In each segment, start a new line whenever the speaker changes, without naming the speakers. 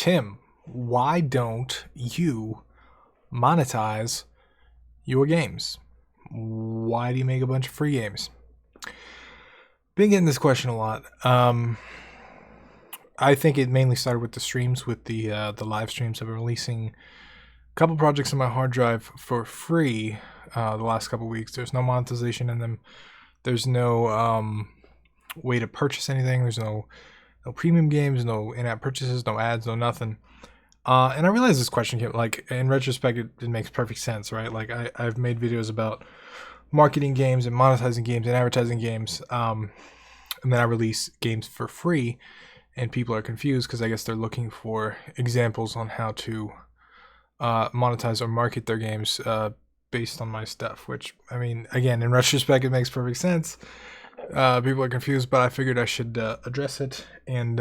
Tim, why don't you monetize your games? Why do you make a bunch of free games? Been getting this question a lot. I think it mainly started with the streams, with the live streams. I've been releasing a couple projects on my hard drive for free the last couple weeks. There's no monetization in them. There's no way to purchase anything. There's no premium games, no in-app purchases, no ads, no nothing. And I realize this question came, like, in retrospect, it makes perfect sense, right? Like, I've made videos about marketing games and monetizing games and advertising games, and then I release games for free, and people are confused because I guess they're looking for examples on how to monetize or market their games based on my stuff, which, I mean, again, in retrospect, it makes perfect sense. People are confused, but I figured I should address it and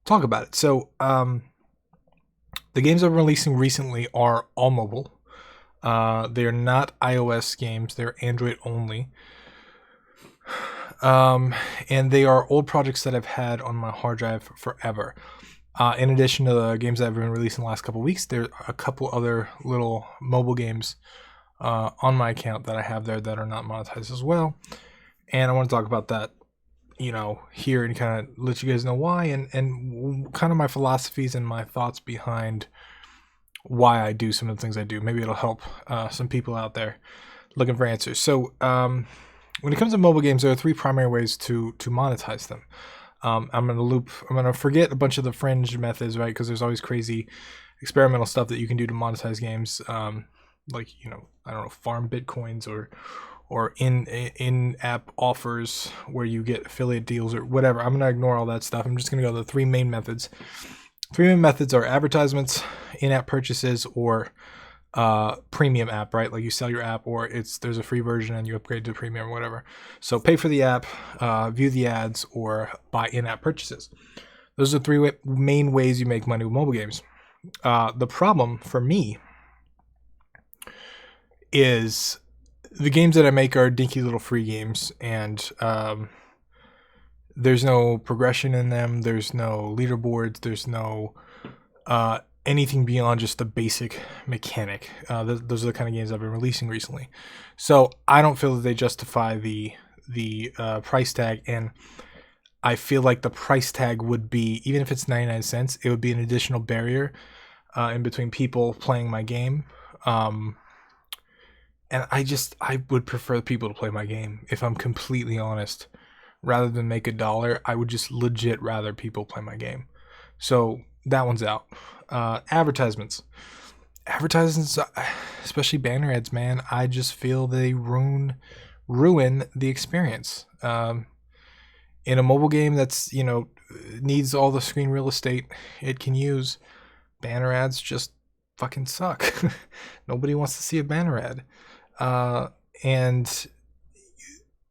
talk about it. So the games I'm releasing recently are all mobile. They're not iOS games. They're Android only. And they are old projects that I've had on my hard drive forever. In addition to the games that I've been releasing the last couple of weeks, there are a couple other little mobile games on my account that I have there that are not monetized as well. And I want to talk about that, here and kind of let you guys know why and kind of my philosophies and my thoughts behind why I do some of the things I do. Maybe it'll help some people out there looking for answers. So when it comes to mobile games, there are three primary ways to monetize them. I'm gonna forget a bunch of the fringe methods, right? Because there's always crazy experimental stuff that you can do to monetize games, like I don't know, farm bitcoins or in-app offers where you get affiliate deals or whatever. I'm gonna ignore all that stuff. I'm just gonna go to the three main methods. Three main methods are advertisements, in-app purchases, or premium app, right? Like you sell your app, or there's a free version and you upgrade to premium or whatever. So pay for the app, view the ads, or buy in-app purchases. Those are the three main ways you make money with mobile games. The problem for me is the games that I make are dinky little free games, and there's no progression in them. There's no leaderboards. There's no anything beyond just the basic mechanic. Those are the kind of games I've been releasing recently. So I don't feel that they justify the price tag, and I feel like the price tag would be, even if it's 99 cents, it would be an additional barrier in between people playing my game. And I would prefer people to play my game, if I'm completely honest. Rather than make $1, I would just legit rather people play my game. So that one's out. Advertisements, especially banner ads, man, I just feel they ruin the experience. In a mobile game that's needs all the screen real estate it can use, banner ads just fucking suck. Nobody wants to see a banner ad. And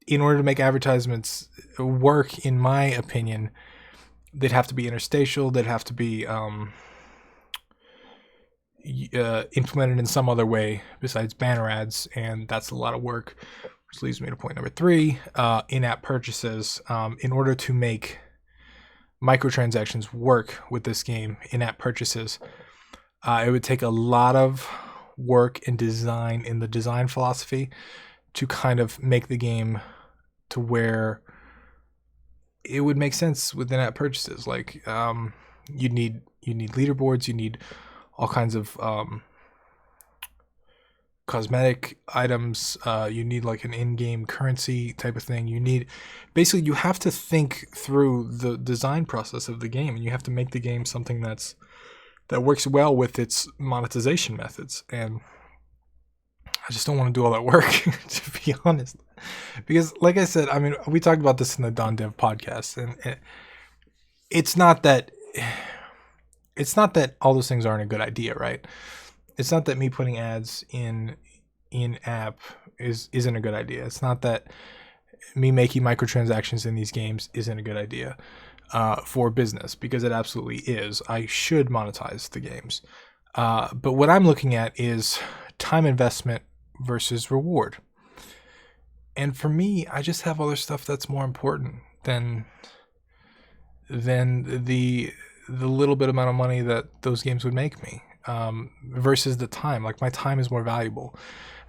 in order to make advertisements work, in my opinion, they'd have to be interstitial. They'd have to be implemented in some other way besides banner ads, and that's a lot of work, which leads me to point number 3, in-app purchases. In order to make microtransactions work with this game, in-app purchases, it would take a lot of work and design in the design philosophy to kind of make the game to where it would make sense with in-app purchases. Like you need leaderboards, you need all kinds of cosmetic items, you need like an in-game currency type of thing. You have to think through the design process of the game, and you have to make the game something that works well with its monetization methods. And I just don't want to do all that work, to be honest. Because, like I said, I mean, we talked about this in the Don Dev podcast, and it's not that all those things aren't a good idea, right? It's not that me putting ads in app isn't a good idea. It's not that me making microtransactions in these games isn't a good idea for business, because it absolutely is. I should monetize the games. But what I'm looking at is time investment versus reward. And for me, I just have other stuff that's more important than the the little bit amount of money that those games would make me, versus the time. Like, my time is more valuable.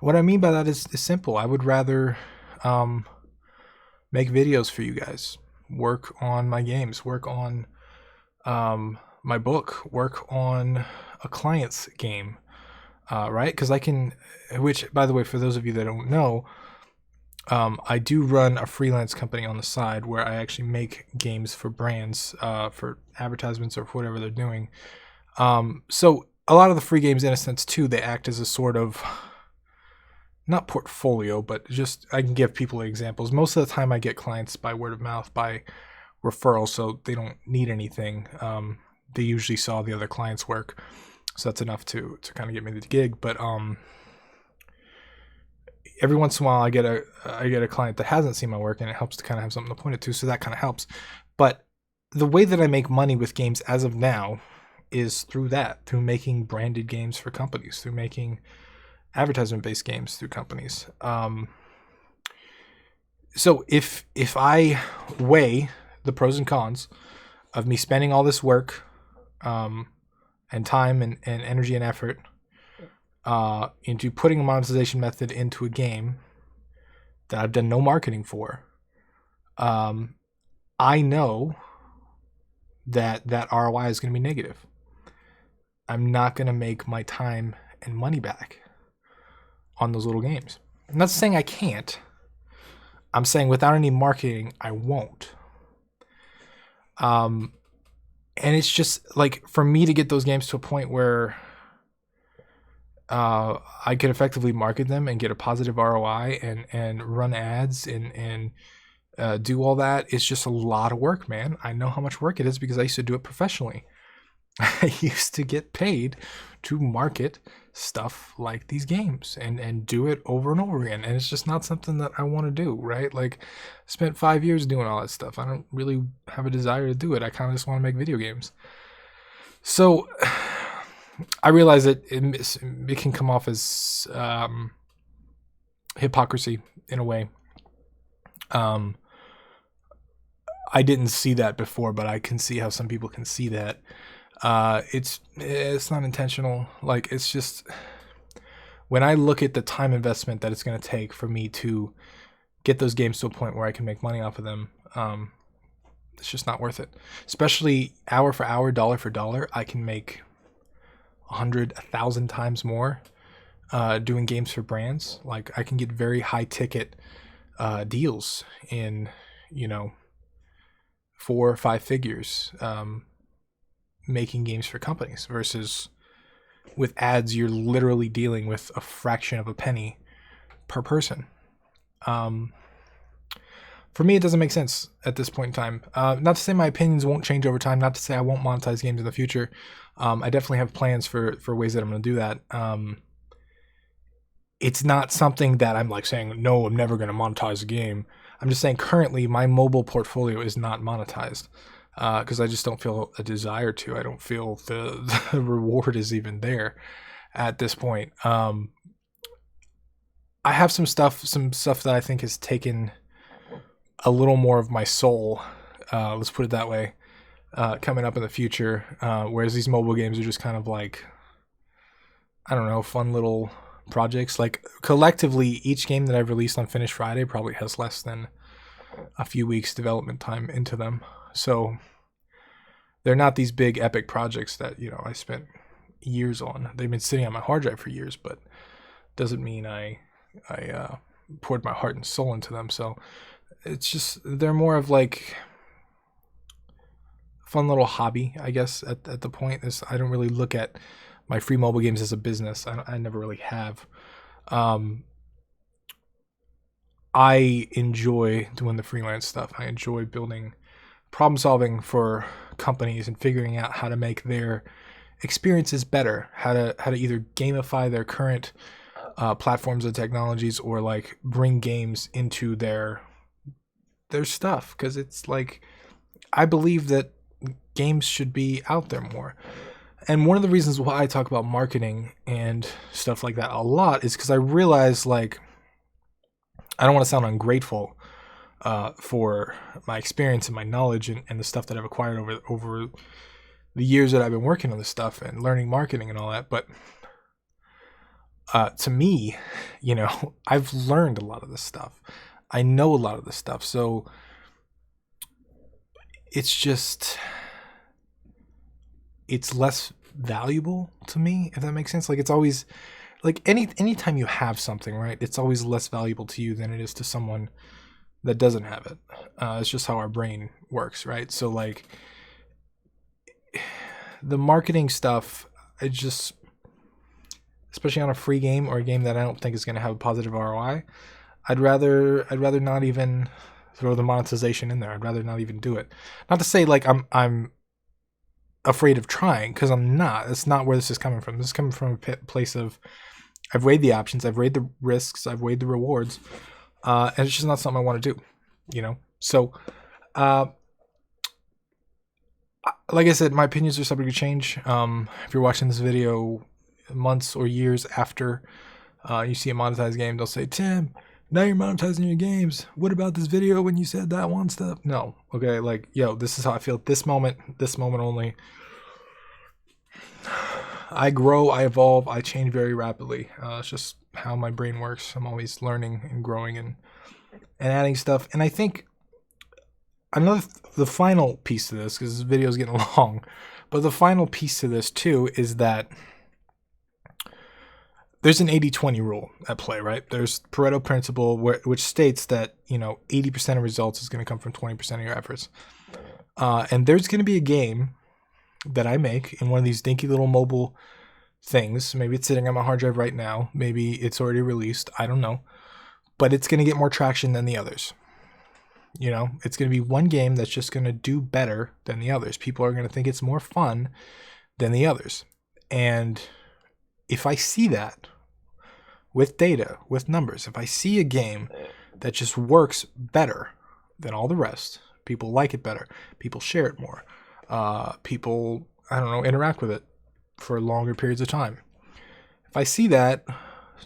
What I mean by that is simple. I would rather make videos for you guys, work on my games, work on my book, work on a client's game, right? Because I can, which, by the way, for those of you that don't know, I do run a freelance company on the side where I actually make games for brands, for advertisements or whatever they're doing. So a lot of the free games, in a sense, too, they act as a sort of, not portfolio, but just, I can give people examples. Most of the time I get clients by word of mouth, by referral, so they don't need anything. They usually saw the other clients' work, so that's enough to kind of get me the gig. But every once in a while I get a client that hasn't seen my work, and it helps to kind of have something to point it to, so that kind of helps. But the way that I make money with games as of now is through making branded games for companies, through making advertisement-based games through companies. So if I weigh the pros and cons of me spending all this work, and time and energy and effort into putting a monetization method into a game that I've done no marketing for, I know that ROI is going to be negative. I'm not going to make my time and money back on those little games. I'm not saying I can't. I'm saying without any marketing, I won't. And it's just like, for me to get those games to a point where I could effectively market them and get a positive ROI and run ads and do all that, it's just a lot of work, man. I know how much work it is because I used to do it professionally. I used to get paid to market stuff like these games and do it over and over again. And it's just not something that I want to do, right? Like, I spent 5 years doing all that stuff. I don't really have a desire to do it. I kind of just want to make video games. So I realize that it can come off as hypocrisy in a way. I didn't see that before, but I can see how some people can see that. It's not intentional. Like, it's just, when I look at the time investment that it's going to take for me to get those games to a point where I can make money off of them, it's just not worth it. Especially hour for hour, dollar for dollar, I can make 100, 1,000 times more doing games for brands. Like, I can get very high ticket deals in, 4 or 5 figures, making games for companies, versus with ads, you're literally dealing with a fraction of a penny per person. For me, it doesn't make sense at this point in time. Not to say my opinions won't change over time, not to say I won't monetize games in the future. I definitely have plans for ways that I'm going to do that. It's not something that I'm like saying, no, I'm never going to monetize a game. I'm just saying currently my mobile portfolio is not monetized. Because I just don't feel a desire to. I don't feel the reward is even there at this point. I have some stuff that I think has taken a little more of my soul, let's put it that way, coming up in the future, whereas these mobile games are just kind of like, I don't know, fun little projects. Like, collectively, each game that I've released on Finish Friday probably has less than a few weeks development time into them. So they're not these big epic projects that, I spent years on. They've been sitting on my hard drive for years, but doesn't mean I poured my heart and soul into them. So it's just, they're more of like fun little hobby, I guess, at the point. Is I don't really look at my free mobile games as a business. I never really have. I enjoy doing the freelance stuff. I enjoy building, problem solving for companies and figuring out how to make their experiences better, how to either gamify their current platforms and technologies, or like bring games into their stuff. Because it's like, I believe that games should be out there more. And one of the reasons why I talk about marketing and stuff like that a lot is because I realize, like, I don't want to sound ungrateful for my experience and my knowledge and the stuff that I've acquired over the years that I've been working on this stuff and learning marketing and all that. But to me, I've learned a lot of this stuff. I know a lot of this stuff. So it's less valuable to me, if that makes sense. Like, it's always like anytime you have something, right, it's always less valuable to you than it is to someone that doesn't have it. It's just how our brain works, right? So like the marketing stuff, it just, especially on a free game or a game that I don't think is going to have a positive ROI, I'd rather not even throw the monetization in there. I'd rather not even do it. Not to say like I'm afraid of trying, because I'm not. That's not where this is coming from. This is coming from a place of I've weighed the options, I've weighed the risks, I've weighed the rewards, and it's just not something I want to do. So like I said, my opinions are subject to change. If you're watching this video months or years after you see a monetized game, they'll say, Tim, now you're monetizing your games. What about this video when you said that one stuff? No. Okay, like, yo, this is how I feel at this moment only. I grow, I evolve, I change very rapidly. It's just how my brain works. I'm always learning and growing and adding stuff. And I think the final piece to this, because this video is getting long, but the final piece to this too is that there's an 80-20 rule at play, right? There's Pareto principle, which states that 80% of results is going to come from 20% of your efforts. And there's going to be a game that I make in one of these dinky little mobile things. Maybe it's sitting on my hard drive right now. Maybe it's already released. I don't know. But it's going to get more traction than the others. It's going to be one game that's just going to do better than the others. People are going to think it's more fun than the others. And if I see that with data, with numbers, if I see a game that just works better than all the rest, people like it better, people share it more, people, interact with it for longer periods of time. If I see that, I'm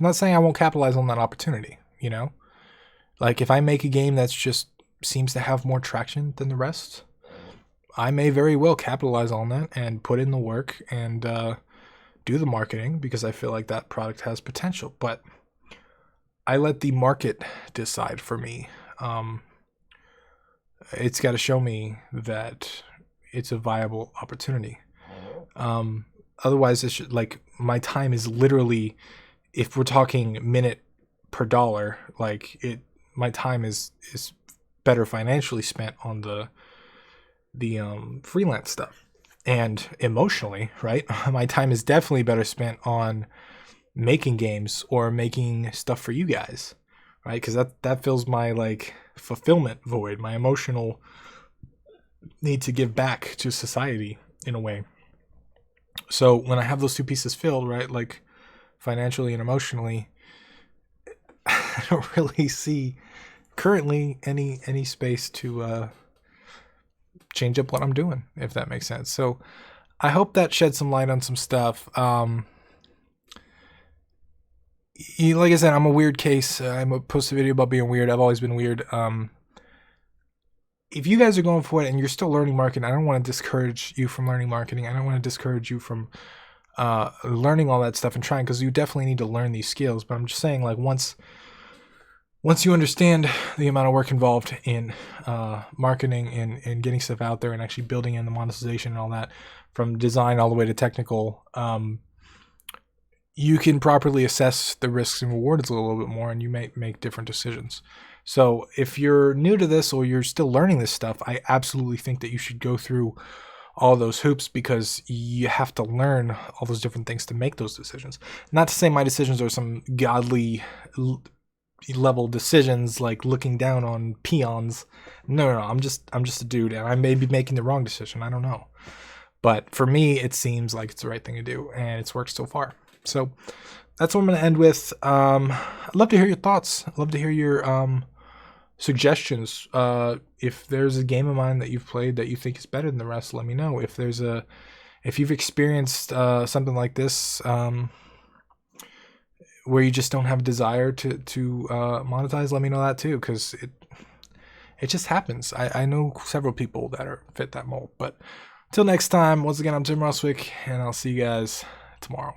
not saying I won't capitalize on that opportunity, Like, if I make a game that's just seems to have more traction than the rest, I may very well capitalize on that and put in the work and do the marketing, because I feel like that product has potential. But I let the market decide for me. It's got to show me that it's a viable opportunity. Otherwise, it's like my time is literally, if we're talking minute per dollar, like my time is better financially spent on the freelance stuff. And emotionally, right, my time is definitely better spent on making games or making stuff for you guys, right? Because that fills my like fulfillment void, my emotional need to give back to society in a way. So when I have those two pieces filled, right, like financially and emotionally, I don't really see currently any space to change up what I'm doing, if that makes sense. So I hope that sheds some light on some stuff. Like I said, I'm a weird case. I'm a post a video about being weird. I've always been weird. If you guys are going for it and you're still learning marketing, I don't want to discourage you from learning marketing. I don't want to discourage you from learning all that stuff and trying, because you definitely need to learn these skills. But I'm just saying, like, once you understand the amount of work involved in marketing and getting stuff out there and actually building in the monetization and all that, from design all the way to technical, you can properly assess the risks and rewards a little bit more, and you may make different decisions. So if you're new to this or you're still learning this stuff, I absolutely think that you should go through all those hoops, because you have to learn all those different things to make those decisions. Not to say my decisions are some godly level decisions, like looking down on peons. No, I'm just a dude, and I may be making the wrong decision. I don't know, but for me, it seems like it's the right thing to do, and it's worked so far. So that's what I'm going to end with. I'd love to hear your thoughts. I'd love to hear your suggestions. If there's a game of mine that you've played that you think is better than the rest, let me know. If you've experienced something like this, where you just don't have a desire to monetize, let me know that too, because it just happens. I know several people that fit that mold. But Till next time, once again, I'm Tim Roswick, and I'll see you guys tomorrow.